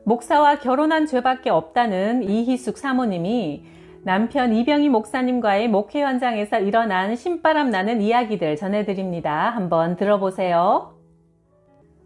목사와 결혼한 죄밖에 없다는 이희숙 사모님이 남편 이병희 목사님과의 목회 현장에서 일어난 신바람 나는 이야기들 전해드립니다. 한번 들어보세요.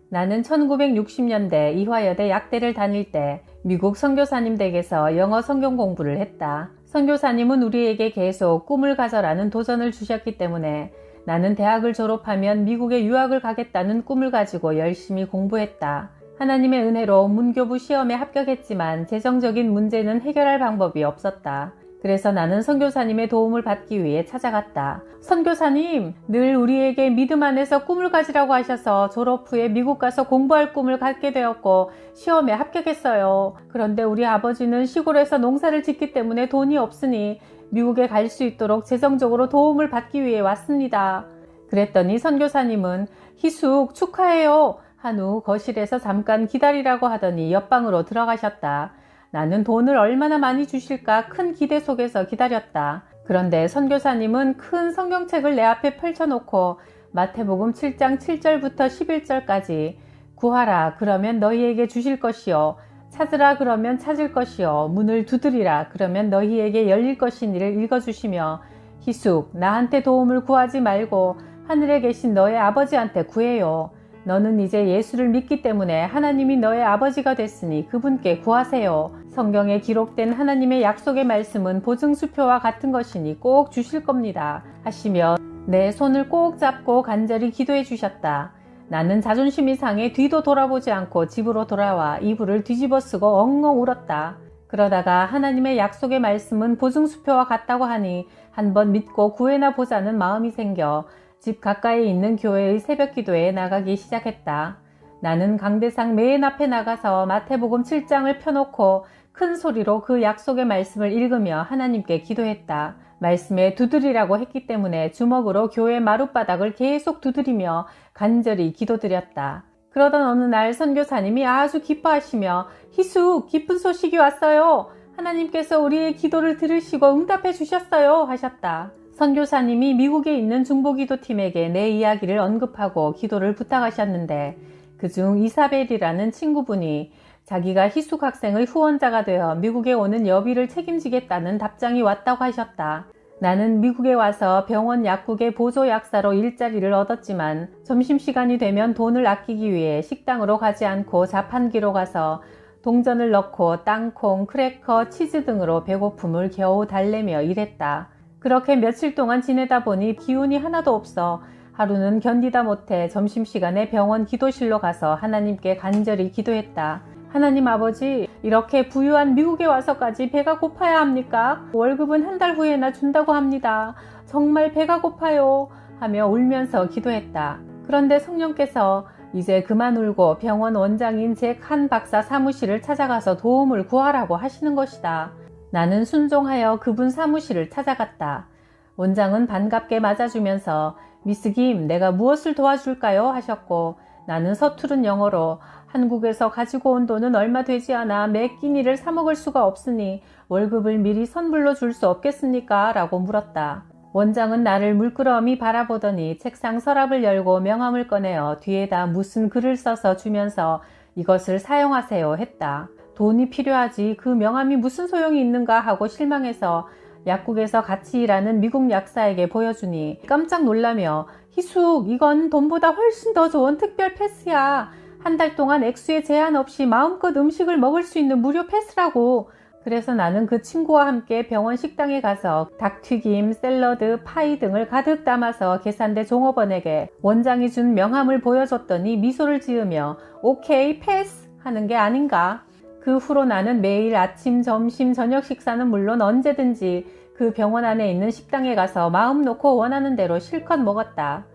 나는 1960년대 이화여대 약대를 다닐 때 미국 선교사님 댁에서 영어 성경 공부를 했다. 선교사님은 우리에게 계속 꿈을 가져라는 도전을 주셨기 때문에 나는 대학을 졸업하면 미국에 유학을 가겠다는 꿈을 가지고 열심히 공부했다. 하나님의 은혜로 문교부 시험에 합격했지만 재정적인 문제는 해결할 방법이 없었다. 그래서 나는 선교사님의 도움을 받기 위해 찾아갔다. 선교사님, 늘 우리에게 믿음 안에서 꿈을 가지라고 하셔서 졸업 후에 미국 가서 공부할 꿈을 갖게 되었고 시험에 합격했어요. 그런데 우리 아버지는 시골에서 농사를 짓기 때문에 돈이 없으니 미국에 갈 수 있도록 재정적으로 도움을 받기 위해 왔습니다. 그랬더니 선교사님은 희숙 축하해요 한 후 거실에서 잠깐 기다리라고 하더니 옆방으로 들어가셨다. 나는 돈을 얼마나 많이 주실까 큰 기대 속에서 기다렸다. 그런데 선교사님은 큰 성경책을 내 앞에 펼쳐놓고 마태복음 7장 7절부터 11절까지 구하라 그러면 너희에게 주실 것이요 찾으라 그러면 찾을 것이요 문을 두드리라 그러면 너희에게 열릴 것이니를 읽어주시며 희숙 나한테 도움을 구하지 말고 하늘에 계신 너의 아버지한테 구해요. 너는 이제 예수를 믿기 때문에 하나님이 너의 아버지가 됐으니 그분께 구하세요. 성경에 기록된 하나님의 약속의 말씀은 보증수표와 같은 것이니 꼭 주실 겁니다. 하시며 내 손을 꼭 잡고 간절히 기도해 주셨다. 나는 자존심이 상해 뒤도 돌아보지 않고 집으로 돌아와 이불을 뒤집어 쓰고 엉엉 울었다. 그러다가 하나님의 약속의 말씀은 보증수표와 같다고 하니 한번 믿고 구해나 보자는 마음이 생겨 집 가까이 있는 교회의 새벽기도에 나가기 시작했다. 나는 강대상 맨 앞에 나가서 마태복음 7장을 펴놓고 큰 소리로 그 약속의 말씀을 읽으며 하나님께 기도했다. 말씀에 두드리라고 했기 때문에 주먹으로 교회 마룻바닥을 계속 두드리며 간절히 기도드렸다. 그러던 어느 날 선교사님이 아주 기뻐하시며 희숙 기쁜 소식이 왔어요. 하나님께서 우리의 기도를 들으시고 응답해 주셨어요 하셨다. 선교사님이 미국에 있는 중보기도팀에게 내 이야기를 언급하고 기도를 부탁하셨는데 그중 이사벨이라는 친구분이 자기가 희숙 학생의 후원자가 되어 미국에 오는 여비를 책임지겠다는 답장이 왔다고 하셨다. 나는 미국에 와서 병원 약국의 보조약사로 일자리를 얻었지만 점심시간이 되면 돈을 아끼기 위해 식당으로 가지 않고 자판기로 가서 동전을 넣고 땅콩, 크래커, 치즈 등으로 배고픔을 겨우 달래며 일했다. 그렇게 며칠 동안 지내다 보니 기운이 하나도 없어 하루는 견디다 못해 점심시간에 병원 기도실로 가서 하나님께 간절히 기도했다. 하나님 아버지, 이렇게 부유한 미국에 와서까지 배가 고파야 합니까? 월급은 한 달 후에나 준다고 합니다. 정말 배가 고파요 하며 울면서 기도했다. 그런데 성령께서 이제 그만 울고 병원 원장인 잭 한 박사 사무실을 찾아가서 도움을 구하라고 하시는 것이다. 나는 순종하여 그분 사무실을 찾아갔다. 원장은 반갑게 맞아주면서 미스 김 내가 무엇을 도와줄까요? 하셨고 나는 서투른 영어로 한국에서 가지고 온 돈은 얼마 되지 않아 매 끼니를 사 먹을 수가 없으니 월급을 미리 선불로 줄 수 없겠습니까? 라고 물었다. 원장은 나를 물끄러미 바라보더니 책상 서랍을 열고 명함을 꺼내어 뒤에다 무슨 글을 써서 주면서 이것을 사용하세요 했다. 돈이 필요하지 그 명함이 무슨 소용이 있는가 하고 실망해서 약국에서 같이 일하는 미국 약사에게 보여주니 깜짝 놀라며 희숙 이건 돈보다 훨씬 더 좋은 특별 패스야. 한 달 동안 액수에 제한 없이 마음껏 음식을 먹을 수 있는 무료 패스라고. 그래서 나는 그 친구와 함께 병원 식당에 가서 닭튀김, 샐러드, 파이 등을 가득 담아서 계산대 종업원에게 원장이 준 명함을 보여줬더니 미소를 지으며 오케이 패스 하는 게 아닌가. 그 후로 나는 매일 아침, 점심, 저녁 식사는 물론 언제든지 그 병원 안에 있는 식당에 가서 마음 놓고 원하는 대로 실컷 먹었다.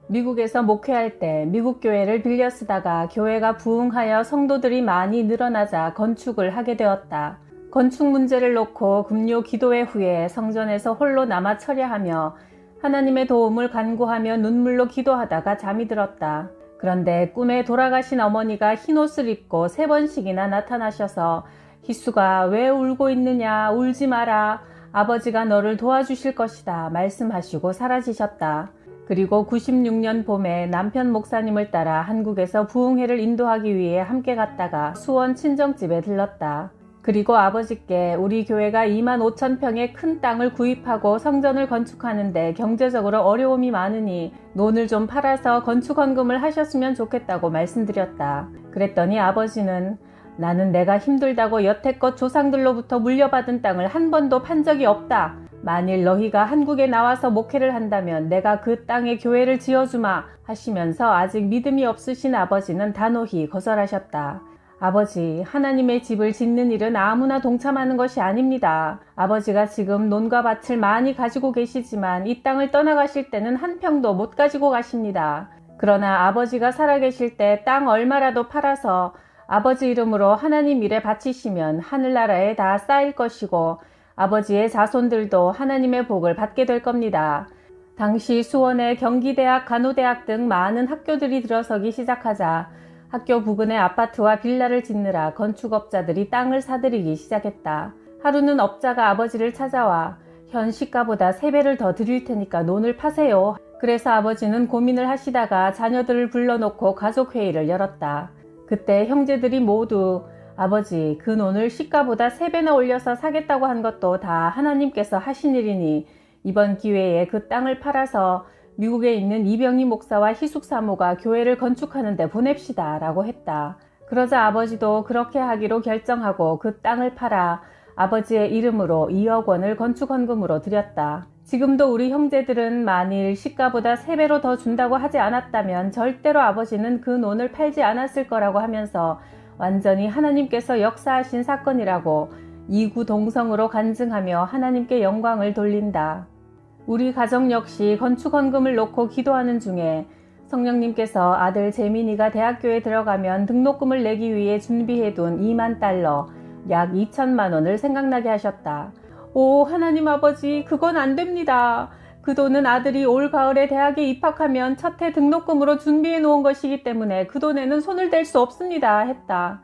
미국에서 목회할 때 미국 교회를 빌려 쓰다가 교회가 부흥하여 성도들이 많이 늘어나자 건축을 하게 되었다. 건축 문제를 놓고 금요 기도회 후에 성전에서 홀로 남아 철야하며 하나님의 도움을 간구하며 눈물로 기도하다가 잠이 들었다. 그런데 꿈에 돌아가신 어머니가 흰옷을 입고 3번씩이나 나타나셔서 희수가 왜 울고 있느냐 울지 마라 아버지가 너를 도와주실 것이다 말씀하시고 사라지셨다. 그리고 96년 봄에 남편 목사님을 따라 한국에서 부흥회를 인도하기 위해 함께 갔다가 수원 친정집에 들렀다. 그리고 아버지께 우리 교회가 25,000평의 큰 땅을 구입하고 성전을 건축하는데 경제적으로 어려움이 많으니 논을 좀 팔아서 건축 헌금을 하셨으면 좋겠다고 말씀드렸다. 그랬더니 아버지는 나는 내가 힘들다고 여태껏 조상들로부터 물려받은 땅을 한 번도 판 적이 없다. 만일 너희가 한국에 나와서 목회를 한다면 내가 그 땅에 교회를 지어주마 하시면서 아직 믿음이 없으신 아버지는 단호히 거절하셨다. 아버지, 하나님의 집을 짓는 일은 아무나 동참하는 것이 아닙니다. 아버지가 지금 논과 밭을 많이 가지고 계시지만 이 땅을 떠나가실 때는 한 평도 못 가지고 가십니다. 그러나 아버지가 살아계실 때 땅 얼마라도 팔아서 아버지 이름으로 하나님 일에 바치시면 하늘나라에 다 쌓일 것이고 아버지의 자손들도 하나님의 복을 받게 될 겁니다. 당시 수원에 경기대학, 간호대학 등 많은 학교들이 들어서기 시작하자 학교 부근에 아파트와 빌라를 짓느라 건축업자들이 땅을 사들이기 시작했다. 하루는 업자가 아버지를 찾아와 현 시가보다 3배를 더 드릴 테니까 논을 파세요. 그래서 아버지는 고민을 하시다가 자녀들을 불러놓고 가족회의를 열었다. 그때 형제들이 모두 아버지, 그 논을 시가보다 3배나 올려서 사겠다고 한 것도 다 하나님께서 하신 일이니 이번 기회에 그 땅을 팔아서 미국에 있는 이병희 목사와 희숙 사모가 교회를 건축하는 데 보냅시다 라고 했다. 그러자 아버지도 그렇게 하기로 결정하고 그 땅을 팔아 아버지의 이름으로 2억 원을 건축 헌금으로 드렸다. 지금도 우리 형제들은 만일 시가보다 3배로 더 준다고 하지 않았다면 절대로 아버지는 그 논을 팔지 않았을 거라고 하면서 완전히 하나님께서 역사하신 사건이라고 이구동성으로 간증하며 하나님께 영광을 돌린다. 우리 가정 역시 건축 헌금을 놓고 기도하는 중에 성령님께서 아들 재민이가 대학교에 들어가면 등록금을 내기 위해 준비해둔 2만 달러, 약 2천만 원을 생각나게 하셨다. 오, 하나님 아버지, 그건 안 됩니다. 그 돈은 아들이 올 가을에 대학에 입학하면 첫 해 등록금으로 준비해 놓은 것이기 때문에 그 돈에는 손을 댈 수 없습니다. 했다.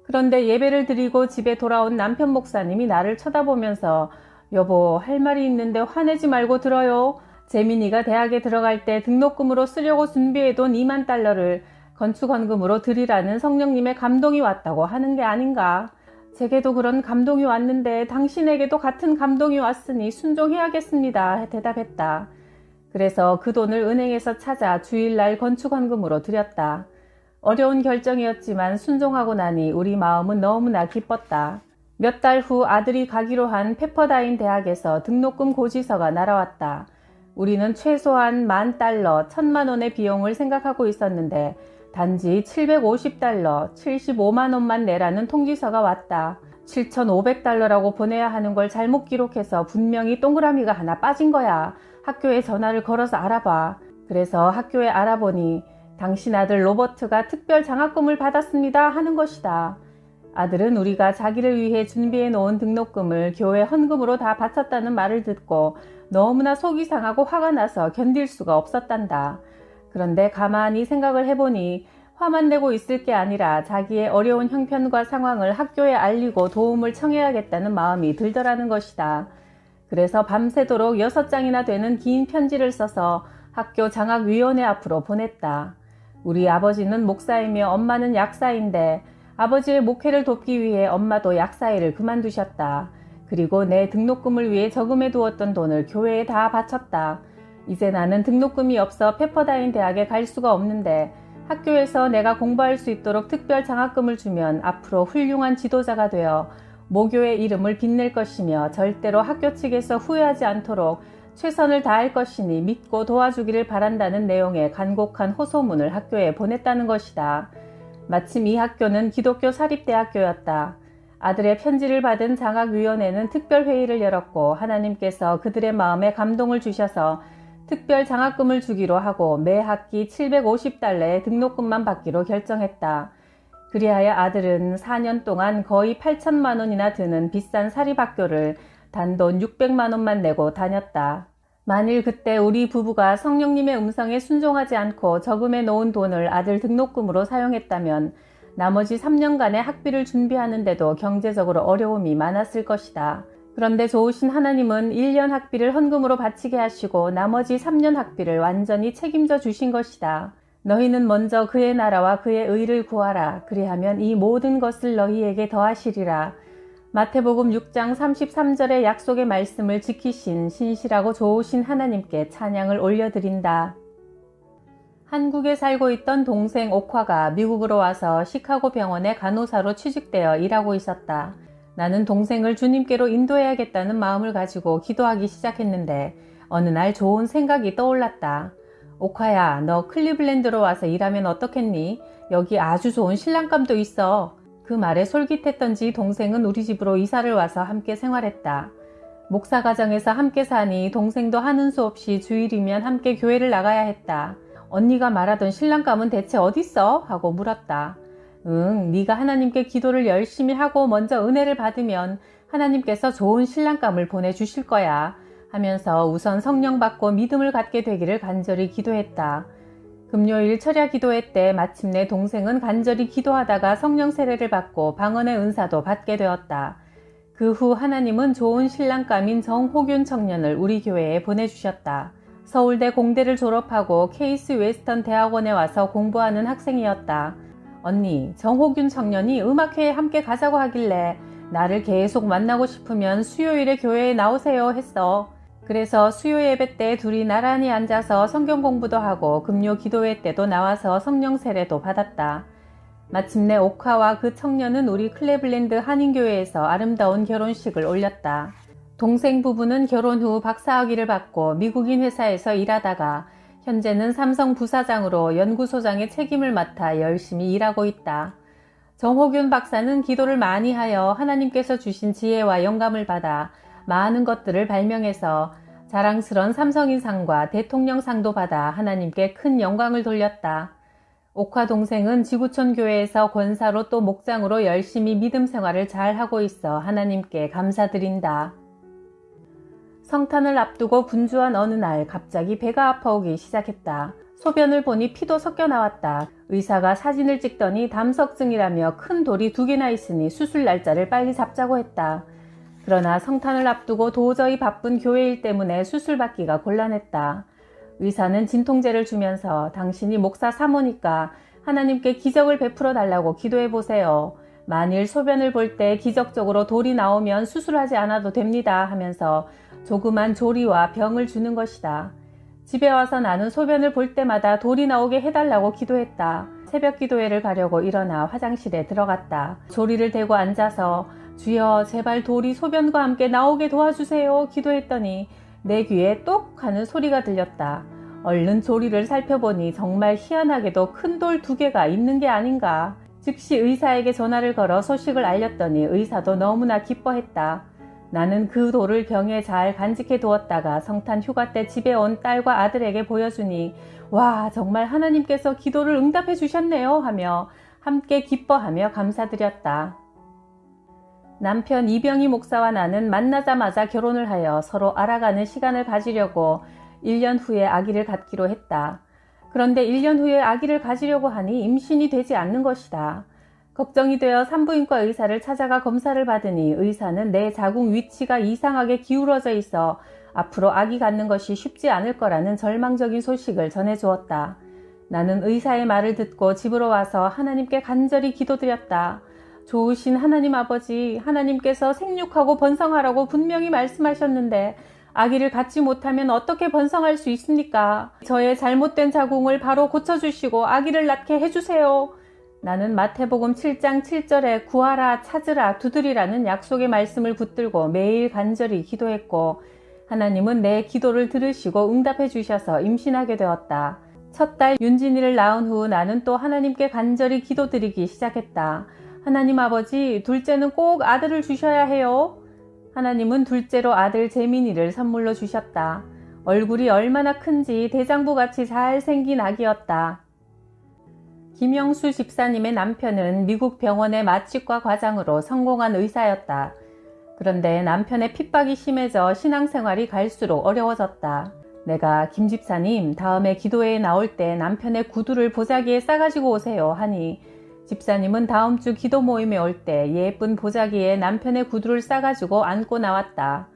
그런데 예배를 드리고 집에 돌아온 남편 목사님이 나를 쳐다보면서 여보, 할 말이 있는데 화내지 말고 들어요. 재민이가 대학에 들어갈 때 등록금으로 쓰려고 준비해둔 2만 달러를 건축헌금으로 드리라는 성령님의 감동이 왔다고 하는 게 아닌가. 제게도 그런 감동이 왔는데 당신에게도 같은 감동이 왔으니 순종해야겠습니다. 대답했다. 그래서 그 돈을 은행에서 찾아 주일날 건축헌금으로 드렸다. 어려운 결정이었지만 순종하고 나니 우리 마음은 너무나 기뻤다. 몇 달 후 아들이 가기로 한 페퍼다인 대학에서 등록금 고지서가 날아왔다. 우리는 최소한 10,000달러, 1,000만 원의 비용을 생각하고 있었는데 단지 750달러, 75만 원만 내라는 통지서가 왔다. 7,500달러라고 보내야 하는 걸 잘못 기록해서 분명히 동그라미가 하나 빠진 거야. 학교에 전화를 걸어서 알아봐. 그래서 학교에 알아보니 당신 아들 로버트가 특별 장학금을 받았습니다 하는 것이다. 아들은 우리가 자기를 위해 준비해 놓은 등록금을 교회 헌금으로 다 바쳤다는 말을 듣고 너무나 속이 상하고 화가 나서 견딜 수가 없었단다. 그런데 가만히 생각을 해보니 화만 내고 있을 게 아니라 자기의 어려운 형편과 상황을 학교에 알리고 도움을 청해야겠다는 마음이 들더라는 것이다. 그래서 밤새도록 6장이나 되는 긴 편지를 써서 학교 장학위원회 앞으로 보냈다. 우리 아버지는 목사이며 엄마는 약사인데 아버지의 목회를 돕기 위해 엄마도 약사 일을 그만두셨다. 그리고 내 등록금을 위해 저금해 두었던 돈을 교회에 다 바쳤다. 이제 나는 등록금이 없어 페퍼다인 대학에 갈 수가 없는데 학교에서 내가 공부할 수 있도록 특별 장학금을 주면 앞으로 훌륭한 지도자가 되어 모교의 이름을 빛낼 것이며 절대로 학교 측에서 후회하지 않도록 최선을 다할 것이니 믿고 도와주기를 바란다는 내용의 간곡한 호소문을 학교에 보냈다는 것이다. 마침 이 학교는 기독교 사립대학교였다. 아들의 편지를 받은 장학위원회는 특별회의를 열었고 하나님께서 그들의 마음에 감동을 주셔서 특별 장학금을 주기로 하고 매 학기 750달러의 등록금만 받기로 결정했다. 그리하여 아들은 4년 동안 거의 8천만 원이나 드는 비싼 사립학교를 단돈 600만 원만 내고 다녔다. 만일 그때 우리 부부가 성령님의 음성에 순종하지 않고 저금해 놓은 돈을 아들 등록금으로 사용했다면 나머지 3년간의 학비를 준비하는데도 경제적으로 어려움이 많았을 것이다. 그런데 좋으신 하나님은 1년 학비를 헌금으로 바치게 하시고 나머지 3년 학비를 완전히 책임져 주신 것이다. 너희는 먼저 그의 나라와 그의 의를 구하라. 그리하면 이 모든 것을 너희에게 더하시리라. 마태복음 6장 33절의 약속의 말씀을 지키신 신실하고 좋으신 하나님께 찬양을 올려드린다. 한국에 살고 있던 동생 옥화가 미국으로 와서 시카고 병원에 간호사로 취직되어 일하고 있었다. 나는 동생을 주님께로 인도해야겠다는 마음을 가지고 기도하기 시작했는데 어느 날 좋은 생각이 떠올랐다. 옥화야, 너 클리블랜드로 와서 일하면 어떻겠니? 여기 아주 좋은 신랑감도 있어. 그 말에 솔깃했던지 동생은 우리 집으로 이사를 와서 함께 생활했다. 목사 가정에서 함께 사니 동생도 하는 수 없이 주일이면 함께 교회를 나가야 했다. 언니가 말하던 신랑감은 대체 어딨어? 하고 물었다. 응, 네가 하나님께 기도를 열심히 하고 먼저 은혜를 받으면 하나님께서 좋은 신랑감을 보내주실 거야 하면서 우선 성령 받고 믿음을 갖게 되기를 간절히 기도했다. 금요일 철야 기도회 때 마침내 동생은 간절히 기도하다가 성령 세례를 받고 방언의 은사도 받게 되었다. 그 후 하나님은 좋은 신랑감인 정호균 청년을 우리 교회에 보내주셨다. 서울대 공대를 졸업하고 케이스 웨스턴 대학원에 와서 공부하는 학생이었다. 언니, 정호균 청년이 음악회에 함께 가자고 하길래 나를 계속 만나고 싶으면 수요일에 교회에 나오세요 했어. 그래서 수요 예배 때 둘이 나란히 앉아서 성경 공부도 하고 금요 기도회 때도 나와서 성령 세례도 받았다. 마침내 옥화와 그 청년은 우리 클레블랜드 한인교회에서 아름다운 결혼식을 올렸다. 동생 부부는 결혼 후 박사학위를 받고 미국인 회사에서 일하다가 현재는 삼성 부사장으로 연구소장의 책임을 맡아 열심히 일하고 있다. 정호균 박사는 기도를 많이 하여 하나님께서 주신 지혜와 영감을 받아 많은 것들을 발명해서 자랑스런 삼성인상과 대통령상도 받아 하나님께 큰 영광을 돌렸다. 옥화 동생은 지구촌 교회에서 권사로 또 목장으로 열심히 믿음 생활을 잘 하고 있어 하나님께 감사드린다. 성탄을 앞두고 분주한 어느 날 갑자기 배가 아파오기 시작했다. 소변을 보니 피도 섞여 나왔다. 의사가 사진을 찍더니 담석증이라며 큰 돌이 2개나 있으니 수술 날짜를 빨리 잡자고 했다. 그러나 성탄을 앞두고 도저히 바쁜 교회 일 때문에 수술 받기가 곤란했다. 의사는 진통제를 주면서 당신이 목사 사모니까 하나님께 기적을 베풀어 달라고 기도해 보세요. 만일 소변을 볼 때 기적적으로 돌이 나오면 수술하지 않아도 됩니다 하면서 조그만 조리와 병을 주는 것이다. 집에 와서 나는 소변을 볼 때마다 돌이 나오게 해달라고 기도했다. 새벽 기도회를 가려고 일어나 화장실에 들어갔다. 조리를 대고 앉아서 주여 제발 돌이 소변과 함께 나오게 도와주세요 기도했더니 내 귀에 똑 하는 소리가 들렸다. 얼른 조리를 살펴보니 정말 희한하게도 큰 돌 2개가 있는 게 아닌가. 즉시 의사에게 전화를 걸어 소식을 알렸더니 의사도 너무나 기뻐했다. 나는 그 돌을 병에 잘 간직해 두었다가 성탄 휴가 때 집에 온 딸과 아들에게 보여주니 와 정말 하나님께서 기도를 응답해 주셨네요 하며 함께 기뻐하며 감사드렸다. 남편 이병희 목사와 나는 만나자마자 결혼을 하여 서로 알아가는 시간을 가지려고 1년 후에 아기를 갖기로 했다. 그런데 1년 후에 아기를 가지려고 하니 임신이 되지 않는 것이다. 걱정이 되어 산부인과 의사를 찾아가 검사를 받으니 의사는 내 자궁 위치가 이상하게 기울어져 있어 앞으로 아기 갖는 것이 쉽지 않을 거라는 절망적인 소식을 전해주었다. 나는 의사의 말을 듣고 집으로 와서 하나님께 간절히 기도드렸다. 좋으신 하나님 아버지, 하나님께서 생육하고 번성하라고 분명히 말씀하셨는데 아기를 갖지 못하면 어떻게 번성할 수 있습니까? 저의 잘못된 자궁을 바로 고쳐주시고 아기를 낳게 해주세요. 나는 마태복음 7장 7절에 구하라, 찾으라, 두드리라는 약속의 말씀을 붙들고 매일 간절히 기도했고 하나님은 내 기도를 들으시고 응답해 주셔서 임신하게 되었다. 첫 딸 윤진이를 낳은 후 나는 또 하나님께 간절히 기도드리기 시작했다. 하나님 아버지, 둘째는 꼭 아들을 주셔야 해요. 하나님은 둘째로 아들 재민이를 선물로 주셨다. 얼굴이 얼마나 큰지 대장부같이 잘생긴 아기였다. 김영수 집사님의 남편은 미국 병원의 마취과 과장으로 성공한 의사였다. 그런데 남편의 핍박이 심해져 신앙생활이 갈수록 어려워졌다. 내가 김 집사님 다음에 기도회에 나올 때 남편의 구두를 보자기에 싸가지고 오세요 하니 집사님은 다음 주 기도 모임에 올 때 예쁜 보자기에 남편의 구두를 싸가지고 안고 나왔다.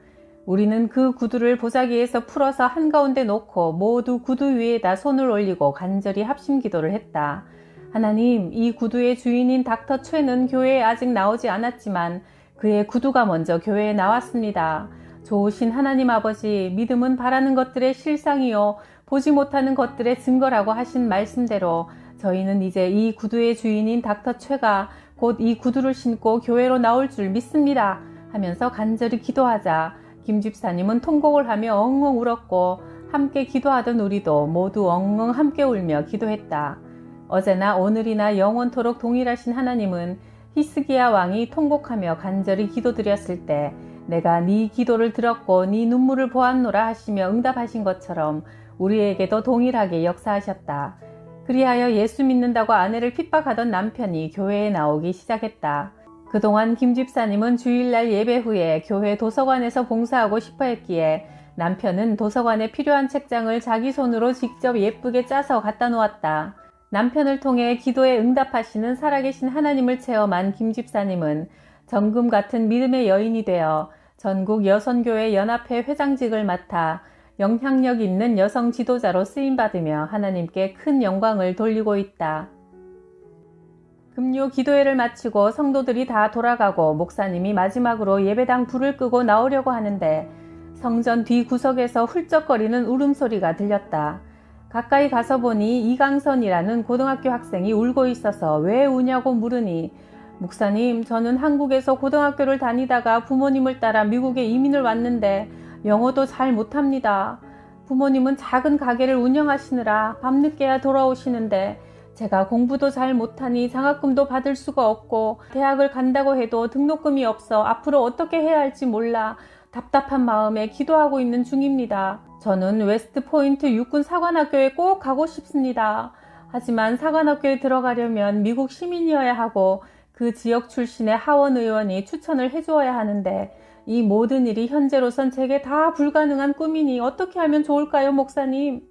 우리는 그 구두를 보자기에서 풀어서 한가운데 놓고 모두 구두 위에다 손을 올리고 간절히 합심 기도를 했다. 하나님, 이 구두의 주인인 닥터 최는 교회에 아직 나오지 않았지만 그의 구두가 먼저 교회에 나왔습니다. 좋으신 하나님 아버지, 믿음은 바라는 것들의 실상이요 보지 못하는 것들의 증거라고 하신 말씀대로 저희는 이제 이 구두의 주인인 닥터 최가 곧 이 구두를 신고 교회로 나올 줄 믿습니다 하면서 간절히 기도하자 김 집사님은 통곡을 하며 엉엉 울었고 함께 기도하던 우리도 모두 엉엉 함께 울며 기도했다. 어제나 오늘이나 영원토록 동일하신 하나님은 히스기야 왕이 통곡하며 간절히 기도드렸을 때 내가 네 기도를 들었고 네 눈물을 보았노라 하시며 응답하신 것처럼 우리에게도 동일하게 역사하셨다. 그리하여 예수 믿는다고 아내를 핍박하던 남편이 교회에 나오기 시작했다. 그동안 김 집사님은 주일날 예배 후에 교회 도서관에서 봉사하고 싶어 했기에 남편은 도서관에 필요한 책장을 자기 손으로 직접 예쁘게 짜서 갖다 놓았다. 남편을 통해 기도에 응답하시는 살아계신 하나님을 체험한 김 집사님은 정금 같은 믿음의 여인이 되어 전국 여선교회 연합회 회장직을 맡아 영향력 있는 여성 지도자로 쓰임받으며 하나님께 큰 영광을 돌리고 있다. 금요 기도회를 마치고 성도들이 다 돌아가고 목사님이 마지막으로 예배당 불을 끄고 나오려고 하는데 성전 뒤 구석에서 훌쩍거리는 울음소리가 들렸다. 가까이 가서 보니 이강선이라는 고등학교 학생이 울고 있어서 왜 우냐고 물으니 목사님, 저는 한국에서 고등학교를 다니다가 부모님을 따라 미국에 이민을 왔는데 영어도 잘 못합니다. 부모님은 작은 가게를 운영하시느라 밤늦게야 돌아오시는데 제가 공부도 잘 못하니 장학금도 받을 수가 없고 대학을 간다고 해도 등록금이 없어 앞으로 어떻게 해야 할지 몰라 답답한 마음에 기도하고 있는 중입니다. 저는 웨스트포인트 육군 사관학교에 꼭 가고 싶습니다. 하지만 사관학교에 들어가려면 미국 시민이어야 하고 그 지역 출신의 하원 의원이 추천을 해주어야 하는데 이 모든 일이 현재로선 제게 다 불가능한 꿈이니 어떻게 하면 좋을까요, 목사님?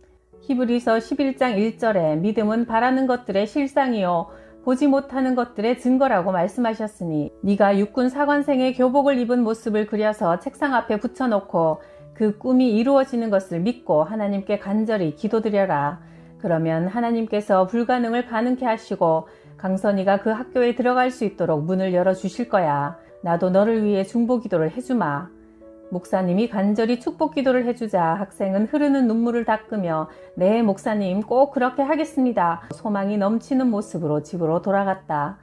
히브리서 11장 1절에 믿음은 바라는 것들의 실상이요 보지 못하는 것들의 증거라고 말씀하셨으니 네가 육군 사관생의 교복을 입은 모습을 그려서 책상 앞에 붙여놓고 그 꿈이 이루어지는 것을 믿고 하나님께 간절히 기도드려라. 그러면 하나님께서 불가능을 가능케 하시고 강선이가 그 학교에 들어갈 수 있도록 문을 열어주실 거야. 나도 너를 위해 중보기도를 해주마. 목사님이 간절히 축복기도를 해주자 학생은 흐르는 눈물을 닦으며 네 목사님 꼭 그렇게 하겠습니다. 소망이 넘치는 모습으로 집으로 돌아갔다.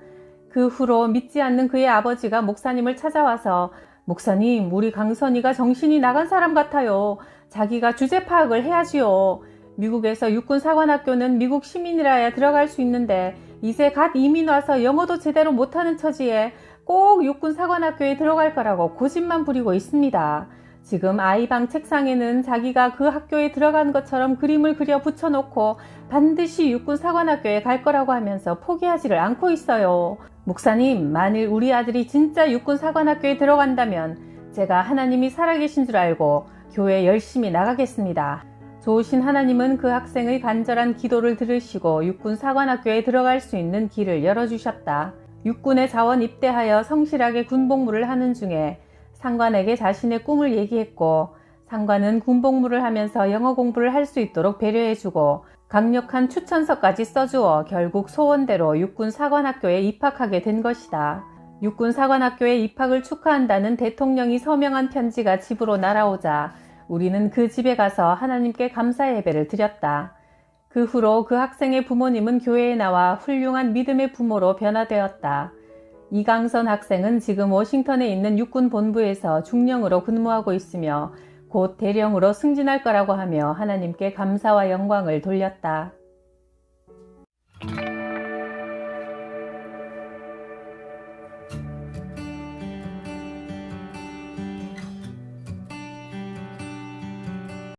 그 후로 믿지 않는 그의 아버지가 목사님을 찾아와서 목사님, 우리 강선이가 정신이 나간 사람 같아요. 자기가 주제 파악을 해야지요. 미국에서 육군사관학교는 미국 시민이라야 들어갈 수 있는데 이제 갓 이민 와서 영어도 제대로 못하는 처지에 꼭 육군사관학교에 들어갈 거라고 고집만 부리고 있습니다. 지금 아이방 책상에는 자기가 그 학교에 들어간 것처럼 그림을 그려 붙여놓고 반드시 육군사관학교에 갈 거라고 하면서 포기하지를 않고 있어요. 목사님, 만일 우리 아들이 진짜 육군사관학교에 들어간다면 제가 하나님이 살아계신 줄 알고 교회 열심히 나가겠습니다. 좋으신 하나님은 그 학생의 간절한 기도를 들으시고 육군사관학교에 들어갈 수 있는 길을 열어주셨다. 육군에 자원 입대하여 성실하게 군복무를 하는 중에 상관에게 자신의 꿈을 얘기했고 상관은 군복무를 하면서 영어 공부를 할 수 있도록 배려해주고 강력한 추천서까지 써주어 결국 소원대로 육군사관학교에 입학하게 된 것이다. 육군사관학교에 입학을 축하한다는 대통령이 서명한 편지가 집으로 날아오자 우리는 그 집에 가서 하나님께 감사 예배를 드렸다. 그 후로 그 학생의 부모님은 교회에 나와 훌륭한 믿음의 부모로 변화되었다. 이강선 학생은 지금 워싱턴에 있는 육군 본부에서 중령으로 근무하고 있으며 곧 대령으로 승진할 거라고 하며 하나님께 감사와 영광을 돌렸다.